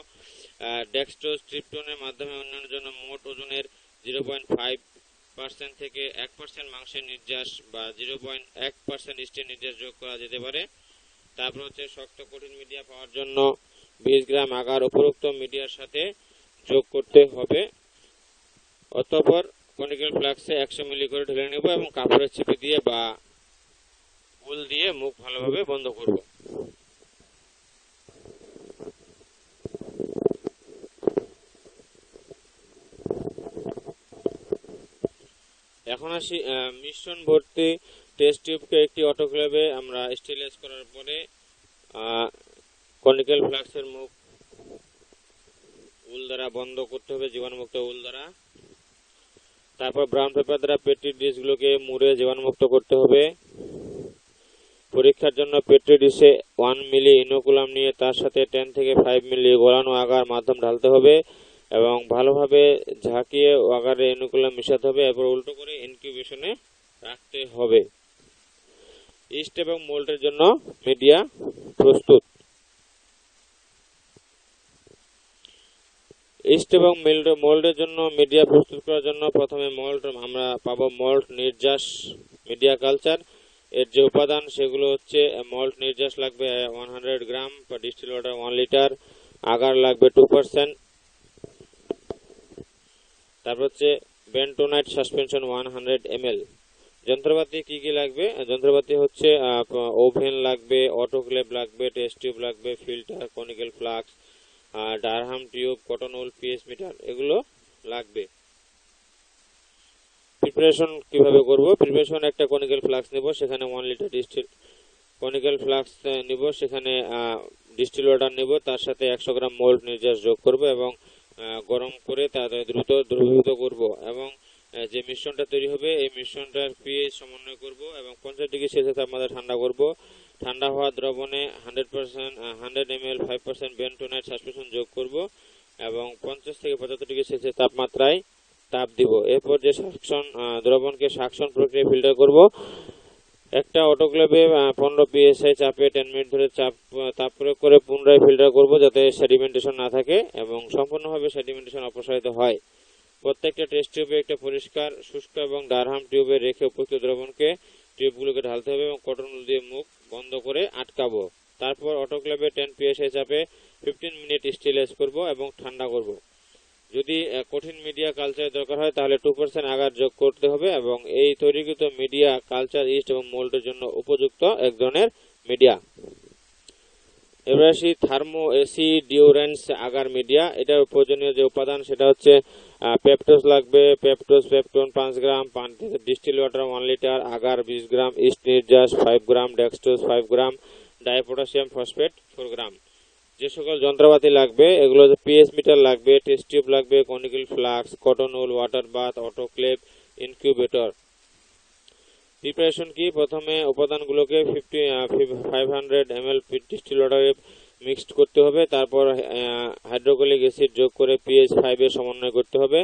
ডেক্সট্রোজ ট্রিপটনের মাধ্যমে অন্যান্য জন্য মোট ওজনের 0.5% থেকে 1% মাংসের নির্যাস বা 0.1% ইস্টের নির্যাস যোগ করা যেতে পারে। তারপর হচ্ছে শক্ত কঠিন মিডিয়া পাওয়ার জন্য 20 গ্রাম আগার উপরোক্ত মিডিয়ার সাথে যোগ করতে হবে। অতঃপর কনিক্যাল ফ্লাস্কে 100 মিলি করে ঢেলে নেব এবং কাপড়ের ছিপি দিয়ে বা উল দিয়ে মুখ ভালোভাবে বন্ধ করব। এখন আসি মিশ্রণ ভর্তি টেস্ট টিউবকে একটি অটোক্লেভে আমরা স্টেরিলাইজ করার পরে কনিক্যাল ফ্লাস্কের মুখ উল দ্বারা বন্ধ করতে হবে, জীবাণুমুক্ত উল দ্বারা। তারপর ব্রাউন পেপার দ্বারা পেট্রি ডিশগুলোকে মুড়ে জীবাণুমুক্ত করতে হবে। পরীক্ষার জন্য পেট্রি ডিশে 1 মিলি ইনোকুলাম নিয়ে তার সাথে 10 থেকে 5 মিলি গলানো আগার মাধ্যম ঢালতে হবে এবং ভালোভাবে ঝাঁকিয়ে আগারে ইনোকুলাম মিশাতে হবে। এরপর উল্টো করে ইনকিউবেশনে রাখতে হবে। ইস্ট এবং মোল্ডের জন্য মিডিয়া প্রস্তুত। ইস্ট এবং মোল্ডের জন্য মিডিয়া প্রস্তুত করার জন্য প্রথমে আমরা পাবো মল্ট নির্যাস মিডিয়া কালচার। এর যে উপাদান সেগুলো হচ্ছে মল্ট নির্যাস লাগবে 100 গ্রাম, ডিস্টিল ওয়াটার 1 লিটার, আগার লাগবে 2%, তারপর হচ্ছে বেন্টোনাইট সাসপেনশন 100 ml। যন্ত্রপাতি কি কি লাগবে? যন্ত্রপাতি হচ্ছে ওভেন লাগবে, অটোক্লেভ লাগবে, টেস্ট টিউব লাগবে, filter, conical flask, Durham tube, cotton wool, pH meter, এগুলো লাগবে। প্রিপারেশন কিভাবে করব? প্রিপারেশন একটা কনিক্যাল ফ্লাস্ক নেব, সেখানে 1 লিটার কনিক্যাল ফ্লাস্ক নিব, সেখানে ডিস্টিল ওয়াটার নিব, তার সাথে 100 গ্রাম মোল্ড নির্যাস যোগ করব এবং গরম করে তা দ্রুত দ্রবীভূত করব এবং যে মিশ্রণটা তৈরি হবে এই মিশ্রণটার পিএইচ সমন্বয় করব এবং 50 ডিগ্রি সেলসিয়াস তাপমাত্রা ঠান্ডা করব। ঠান্ডা হওয়া দ্রবণে 100 ml 5% বেন্টোনাইট সাসপেনশন যোগ করব এবং 50 থেকে 75 ডিগ্রি সেলসিয়াস তাপমাত্রায় তাপ দিব। এরপর যে দ্রবণকে সাকশন প্রক্রিয়ায় ফিল্টার করব। একটা অটোক্লেভে 15 psi চাপে 10 মিনিট ধরে তাপ প্রয়োগ করে পুনরায় ফিল্টার করব যাতে সেডিমেন্টেশন না থাকে এবং সম্পূর্ণভাবে সেডিমেন্টেশন অপসারিত হয়। প্রত্যেকটা টেস্ট টিউবে একটা পরিষ্কার, শুষ্ক এবং ডারহাম টিউবে রেখে উপযুক্ত দ্রবণকে টিউবগুলোকে ঢালতে হবে এবং কটন উল দিয়ে মুখ বন্ধ করে আটকাবো। তারপর অটোক্লেভে 10 psi চাপে 15 মিনিট স্টেরিলাইজ করব এবং ঠান্ডা করব। যদি কঠিন মিডিয়া কালচার দরকার হয় তাহলে 2% আগার যোগ করতে হবে এবং এই তৈরিকৃত মিডিয়া কালচার ইস্ট এবং মোল্ডের জন্য উপযুক্ত এক ধরনের মিডিয়া। এবার আসি থার্মো এসি ডিউরেন্স আগার মিডিয়া। এটার প্রয়োজনীয় যে উপাদান সেটা হচ্ছে পেপটোজ লাগবে, পেপটন 5 গ্রাম, ডিস্টিল ওয়াটার 1 লিটার, আগার 20 গ্রাম, ইস্ট নির্যাস 5 গ্রাম, ডেক্সট্রোজ 5 গ্রাম, ডাইপোটাশিয়াম ফসফেট 4 গ্রাম। যে সকল যন্ত্রপাতি লাগবে এগুলো পিএইচ মিটার লাগবে, টেস্ট টিউব লাগবে, conical flask, cotton wool, water bath, autoclave, incubator. Preparation কি? প্রথমে উপাদানগুলোকে 500 ml ডিস্টিল ওয়াটারে মিক্সড করতে হবে। তারপর হাইড্রোক্লোরিক অ্যাসিড যোগ করে পিএইচ 5 এর সমন্বয় করতে হবে।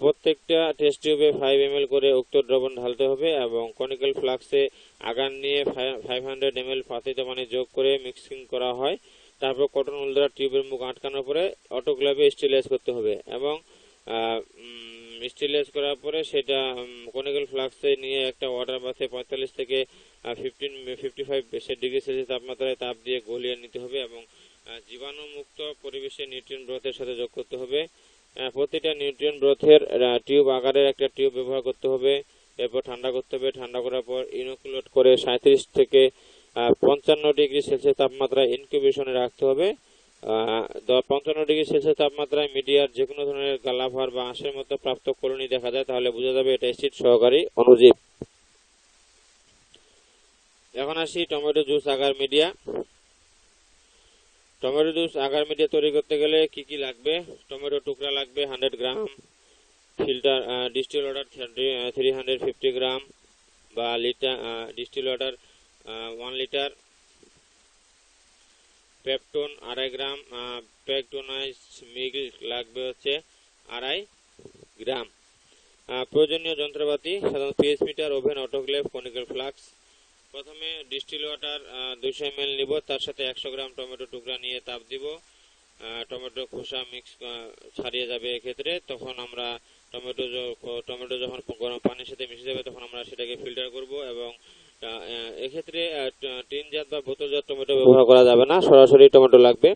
প্রত্যেকটা টেস্ট টিউবে 5 ml করে উক্ত দ্রবণ ঢালতে হবে এবং কনিক্যাল ফ্লাস্কে আগার নিয়ে 500 ml পাতিত পানি যোগ করে মিক্সিং করা হয়। তারপর কটন উল দ্বারা টিউবের মুখ আটকানোর পরে অটোক্লেভে স্টেরিলাইজ করতে হবে এবং স্টেরিলাইজ করার পরে সেটা কনিক্যাল ফ্লাস্কে নিয়ে একটা ওয়াটার বাথে 45 থেকে 55 ডিগ্রি সেলসিয়াস তাপমাত্রায় তাপ দিয়ে গলিয়ে নিতে হবে এবং জীবাণুমুক্ত পরিবেশে নিউট্রিয়েন্ট ব্রথের সাথে যোগ করতে হবে। প্রতিটা নিউট্রিয়েন্ট ব্রথের টিউব আকারের একটা টিউব ব্যবহার করতে হবে। এরপর ঠান্ডা করতে হবে। ঠান্ডা করার পর ইনোকুলেট করে 37 থেকে 55 ডিগ্রি সেলসিয়াস তাপমাত্রায় ইনকিউবেশনে রাখতে হবে। 55 ডিগ্রি সেলসিয়াস তাপমাত্রায় মিডিয়ার যে কোনো ধরনের গালাভার বা আঁশের মতো প্রাপ্ত কলোনি দেখা যায় তাহলে বোঝা যাবে এটা অ্যাসিড সহকারী অণুজীব। এখন আসি tomato juice agar media. Tomato juice agar media তৈরি করতে গেলে কি কি লাগবে? টমেটো টুকরা লাগবে 100 গ্রাম, ফিল্টার ডিস্টিল ওয়াটার 350 গ্রাম বা litre, distil water 1 litre, peptone 2.5 গ্রাম, পেকটোনাইজ মিল্ক লাগবে হচ্ছে 2.5 গ্রাম। প্রয়োজনীয় যন্ত্রপাতি সাধারণত pH meter, oven, autoclave, conical flask. প্রথমে ডিস্টিল ওয়াটার 200 ml নিব, তার সাথে 100 গ্রাম টমেটো টুকরা নিয়ে তাপ দিব। টমেটো খোসা মিক্স ছাড়িয়ে যাবে এক্ষেত্রে। তখন আমরা টমেটো যখন গরম পানির সাথে মিশে যাবে তখন আমরা সেটাকে ফিল্টার করব। এবং এক্ষেত্রে টিনজাত বা বোতলজাত টমেটো ব্যবহার করা যাবে না, সরাসরি টমেটো লাগবে।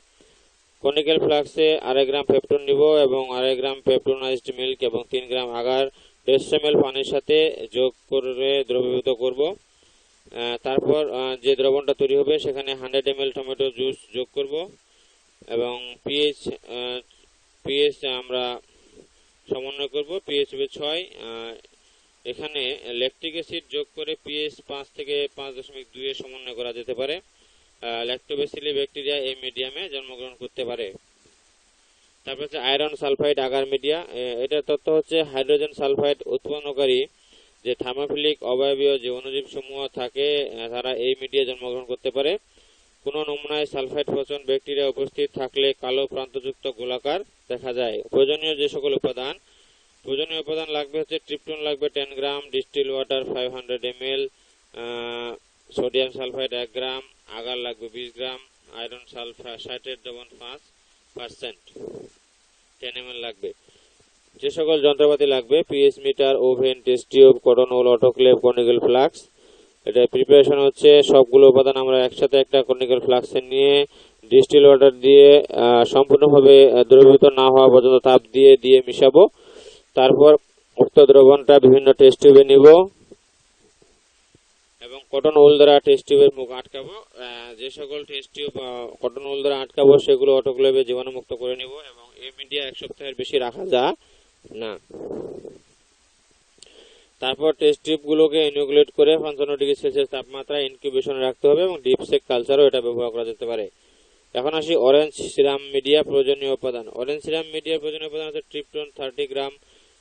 কনিক্যাল ফ্লাস্কে 2.5 গ্রাম পেপটন নিব এবং 2.5 গ্রাম পেপটোনাইজড মিল্ক এবং 3 গ্রাম আগার 150 ml পানির সাথে যোগ করে দ্রবীভূত করব। তারপর যে দ্রবণটা তৈরি হবে সেখানে 100 ml টমেটো জুস যোগ করব এবং পিএইচ আমরা সমন্বয় করব। পিএইচ হবে 6। এখানে ল্যাকটিক অ্যাসিড যোগ করে পিএইচ 5 থেকে 5.2 এ সমন্বয় করা যেতে পারে। ল্যাক্টোব্যাসিলি ব্যাকটেরিয়া এই মিডিয়ামে জন্মগ্রহণ করতে পারে। তারপর হচ্ছে আয়রন সালফাইড আগার মিডিয়া। এটার তথ্য হচ্ছে হাইড্রোজেন সালফাইড উৎপন্নকারী যে থার্মোফিলিক অবায়বীয় যে অণুজীব সমূহ থাকে তারা এই মিডিয়া জন্মগ্রহণ করতে পারে। কোনো নমুনায় সালফাইড পচন ব্যাকটেরিয়া উপস্থিত থাকলে কালো প্রান্তযুক্ত গোলাকার দেখা যায়। প্রয়োজনীয় যে সকল উপাদান লাগবে হচ্ছে ট্রিপটন লাগবে 10 গ্রাম, distil water 500 ml, sodium sulphide 1 গ্রাম, আগার লাগবে 20 গ্রাম, আয়রন সালফাইড দ্রবণ 5%, 10 ml লাগবে। যে সকল যন্ত্রপাতি লাগবে pH meter, oven, test tube, cotton wool, autoclave, conical flask. এটা প্রিপারেশন হচ্ছে সবগুলো উপাদান আমরা একসাথে একটা কনিক্যাল ফ্লাস্কে নিয়ে ডিস্টিল ওয়াটার দিয়ে সম্পূর্ণভাবে দ্রবীভূত না হওয়া পর্যন্ত তাপ দিয়ে মিশাবো। তারপর উক্ত দ্রবণটা বিভিন্ন টেস্ট টিউবে নিব এবং কটন উল দ্বারা টেস্ট টিউবের মুখ আটকাবো। যে সকল টেস্ট টিউব কটন উল দ্বারা আটকাবো সেগুলো অটোক্লেভে জীবাণুমুক্ত করে নিব এবং এই মিডিয়া 1 সপ্তাহের বেশি রাখা যায় না। তারপর টেস্ট টিউবগুলোকে ইনোকুলেট করে 55 ডিগ্রি সেলসিয়াস তাপমাত্রায় ইনকিউবেশনে রাখতে হবে এবং ডিপ সেক কালচারও এটা ব্যবহার করা যেতে পারে। এখন আসি অরেঞ্জ সিরাম মিডিয়া প্রয়োজনীয় উপাদান। অরেঞ্জ সিরাম মিডিয়ার প্রয়োজনীয় উপাদান হচ্ছে ট্রিপটন 30 গ্রাম,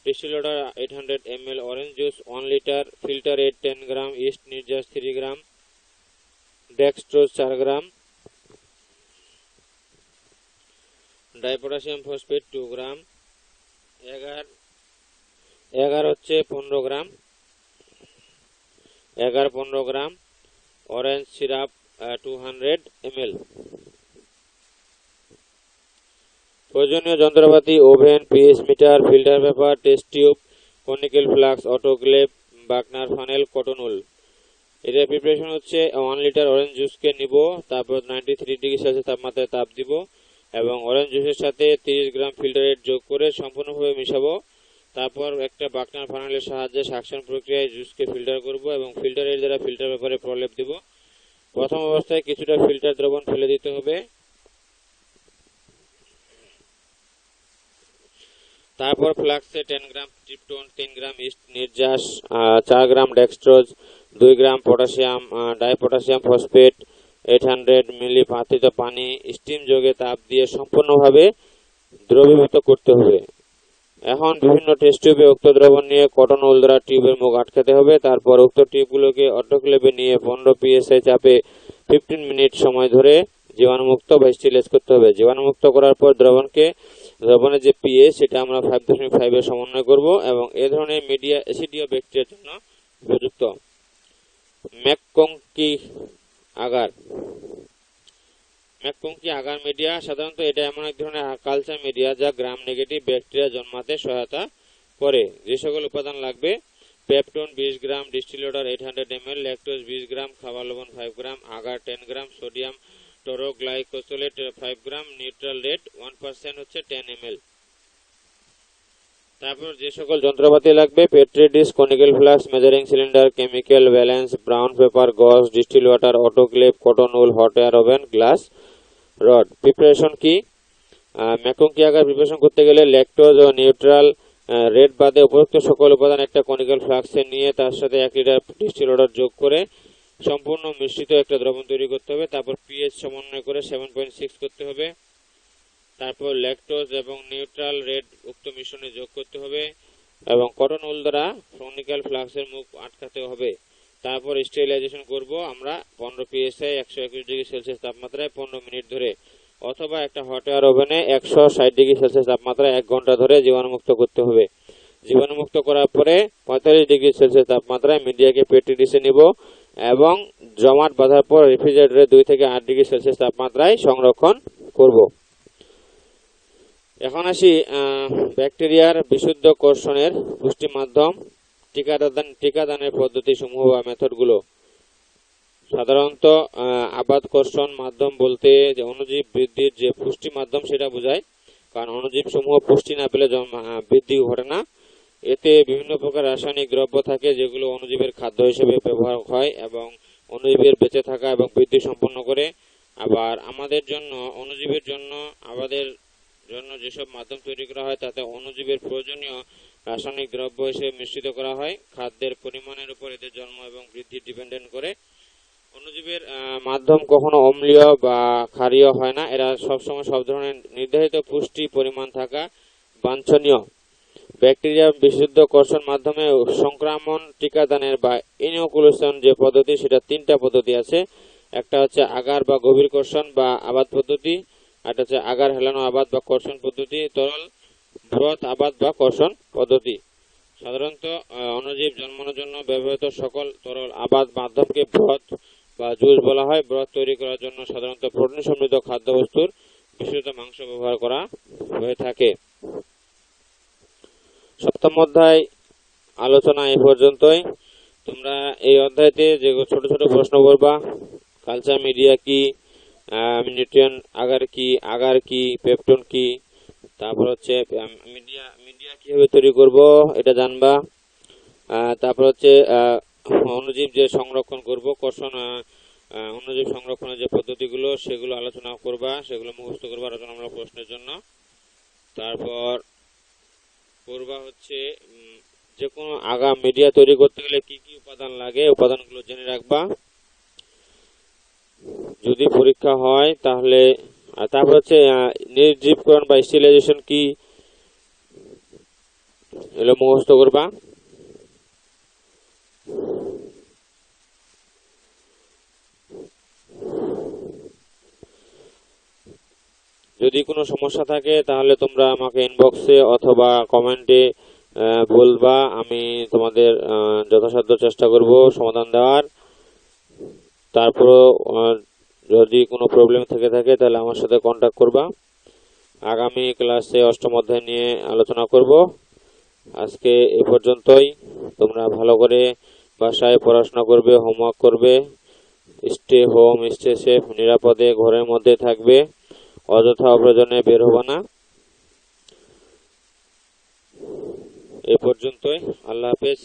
distil water 800 ml, orange juice 1 litre, filter 10 গ্রাম, ইস্ট নির্যাস 3 গ্রাম, ডেক্সট্রোজ 4 গ্রাম, ডাইপোটাশিয়াম ফসফেট 2 গ্রাম, এগার হচ্ছে 15 গ্রাম, 15 গ্রাম, অরেঞ্জ সিরাপ 200 ml। প্রয়োজনীয় যন্ত্রপাতি oven, pH meter, filter paper, test tube, conical flask, autoclave, burner funnel, cotton wool. এটার প্রিপারেশন হচ্ছে 1 লিটার অরেঞ্জ জুসকে নিব, তারপর 93 ডিগ্রি সেলসিয়াস তাপমাত্রায় তাপ দিব এবং অরেঞ্জ জুসের সাথে 30 গ্রাম ফিল্টারেট যোগ করে সম্পূর্ণভাবে মিশাবো। তারপর একটা বার্নার ফানেলের সাহায্যে সাকশন প্রক্রিয়ায় জুসকে ফিল্টার করব এবং ফিল্টারের দ্বারা ফিল্টার পেপারে প্রলেপ দিব। প্রথম অবস্থায় কিছুটা ফিল্টার দ্রবণ ফেলে দিতে হবে। তারপর ফ্লাস্কে 10 গ্রাম ট্রিপটন, 3 গ্রাম ইস্ট নির্যাস, 4 গ্রাম ডেক্সট্রোজ, 2 গ্রাম পটাশিয়াম ডাইপোটাশিয়াম ফসফেট, 800 মিলি পাত্রিত পানি স্টিম যোগে তাপ দিয়ে সম্পূর্ণভাবে দ্রবীভূত করতে হবে। এখন বিভিন্ন টেস্ট টিউবে উক্ত দ্রবণ নিয়ে কটন উল দ্বারা টিউবের মুখ আটকাতে হবে। তারপর উক্ত টিউবগুলোকে অটোক্লেভে নিয়ে 15 psi চাপে 15 মিনিট সময় ধরে জীবাণুমুক্ত বা স্টেরিলাইজ করতে হবে। জীবাণুমুক্ত করার পর দ্রবণের যে পিএইচ সেটা আমরা 5.5 এর সমন্বয় করব এবং এই ধরনের মিডিয়া অ্যাসিডীয় ব্যাকটেরিয়ার জন্য উপযুক্ত। ম্যাককংকি আগার মিডিয়া সাধারণত এটা এমন এক ধরনের কালচার মিডিয়া যা গ্রাম নেগেটিভ ব্যাকটেরিয়া জন্মাতে সহায়তা করে। যে সকল উপাদান লাগবে পেপটন 20 গ্রাম, ডিস্টিল ওয়াটার 800 ml, ল্যাকটোজ 20 গ্রাম, খাবার লবণ 5 গ্রাম, আগার 10 গ্রাম, সোডিয়াম টরোগ্লাইকোসোলেট 5 গ্রাম, নিউট্রাল রেট 1% হচ্ছে 10 ml। তারপর যে সকল যন্ত্রপাতি লাগবে petri dish, conical flask, measuring cylinder, chemical balance, brown paper, gauze, distil water, autoclave, cotton wool, hot air oven, glass rod. Preparation কি? ম্যাককংকি আগার প্রিপারেশন করতে গেলে ল্যাকটোজ ও নিউট্রাল রেড বাদে উপযুক্ত সকল উপাদান একটা কনিক্যাল ফ্লাস্কে নিয়ে তার সাথে 1 লিটার ডিস্টিল ওয়াটার যোগ করে সম্পূর্ণ মিশ্রিত একটা দ্রবণ তৈরি করতে হবে। তারপর পিএইচ সমন্বয় করে 7.6 করতে হবে। তারপর ল্যাকটোজ এবং নিউট্রাল রেড উক্ত মিশ্রণে যোগ করতে হবে এবং কটন উল দ্বারা ফ্রনিক্যাল ফ্লাক্সের মুখ আটকাতে হবে। তারপর স্টেরিলাইজেশন করব আমরা 15 psi 121 ডিগ্রি সেলসিয়াস তাপমাত্রায় 15 মিনিট ধরে, অথবা একটা হট এয়ার ওভেনে 160 ডিগ্রি সেলসিয়াস তাপমাত্রায় 1 ঘন্টা ধরে জীবাণুমুক্ত করতে হবে। জীবাণুমুক্ত করার পরে 45 ডিগ্রি সেলসিয়াস তাপমাত্রায় মিডিয়াকে পেট্রি ডিশে নিব এবং জমাট বাঁধার পর রেফ্রিজারেটরে 2 থেকে 8 ডিগ্রি সেলসিয়াস তাপমাত্রায় সংরক্ষণ করব। এখন আসি ব্যাকটেরিয়ার বিশুদ্ধ কোষণের পুষ্টি মাধ্যম টিকাদানের পদ্ধতি সমূহ বা মেথডগুলো। সাধারণত আবাদ কোষণ মাধ্যম বলতে যে অণুজীব বৃদ্ধির যে পুষ্টি মাধ্যম সেটা বোঝায়, কারণ অণুজীব সমূহ পুষ্টি না পেলে বৃদ্ধি ঘটে না। এতে বিভিন্ন প্রকার রাসায়নিক দ্রব্য থাকে যেগুলো অণুজীবের খাদ্য হিসেবে ব্যবহার হয় এবং অণুজীবের বেঁচে থাকা এবং বৃদ্ধি সম্পন্ন করে। আবার আমাদের জন্য অণুজীবের জন্য আমাদের জন্য যেসব মাধ্যম তৈরি করা হয় তাতে অণুজীবের প্রয়োজনীয় রাসায়নিক দ্রব্য হিসেবে মিশ্রিত করা হয়। খাদ্যের পরিমাণের উপর এদের জন্ম এবং বৃদ্ধি ডিপেন্ডেন্ট করে। অণুজীবের মাধ্যম কখনো অম্লীয় বা ক্ষারীয় হয় না, এরা সবসময় সব ধরনের নির্ধারিত পুষ্টি পরিমাণ থাকা বাঞ্ছনীয়। ব্যাকটেরিয়া বিশুদ্ধ কোষণ মাধ্যমে সংক্রমণ টিকাদানের বা ইনোকুলেশন যে পদ্ধতি, সেটা 3টা পদ্ধতি আছে। একটা হচ্ছে আগার বা গভীর কোষণ বা আবাদ পদ্ধতি, একটা হচ্ছে আগার হেলানো আবাদ বা কোষণ পদ্ধতি, তরল ব্রথ আবাদ বা কোষণ পদ্ধতি। সাধারণত অণুজীব জন্মানোর জন্য ব্যবহৃত সকল তরল আবাদ মাধ্যমকে ব্রথ বা জুস বলা হয়। ব্রথ তৈরি করার জন্য সাধারণত প্রোটিন সমৃদ্ধ খাদ্যবস্তুর বিশেষত মাংস ব্যবহার করা হয়ে থাকে। সপ্তম অধ্যায় আলোচনা এই পর্যন্তই। তোমরা এই অধ্যায়তে যে ছোট ছোট প্রশ্ন করবা, কালচার মিডিয়া কি, নিউট্রিয়েন্ট আগার কি, পেপটন কি, তারপর হচ্ছে মিডিয়া কিভাবে তৈরি করব এটা জানবা। তারপর হচ্ছে অণুজীব যে সংরক্ষণ করব, কোষণ অণুজীব সংরক্ষণের যে পদ্ধতিগুলো সেগুলো আলোচনা করবা, সেগুলো মুখস্থ করবা রচনামূলক প্রশ্নের জন্য। তারপর করবা হচ্ছে যে কোনো মিডিয়া তৈরি করতে গেলে কি কি উপাদান লাগে, উপাদানগুলো জেনে রাখবা যদি পরীক্ষা হয় তাহলে। তারপর হচ্ছে নির্জীবকরণ বা স্টেরিলাইজেশন কি, এগুলো মুখস্থ করবা। যদি কোনো সমস্যা থাকে তাহলে তোমরা আমাকে ইনবক্সে অথবা কমেন্টে বলবা, আমি তোমাদের যথাসাধ্য চেষ্টা করব সমাধান দেওয়ার। তারপরও যদি কোনো প্রবলেম থেকে থাকে তাহলে আমার সাথে কন্ট্যাক্ট করবা। আগামী ক্লাসে অষ্টম অধ্যায় নিয়ে আলোচনা করব। আজকে এ পর্যন্তই। তোমরা ভালো করে বাসায় পড়াশোনা করবে, হোমওয়ার্ক করবে। স্টে হোম, স্টে সেফ, নিরাপদে ঘরের মধ্যে থাকবে, অযথা অপ্রয়োজনে বের হবা না। এ পর্যন্তই। আল্লাহ হাফেজ।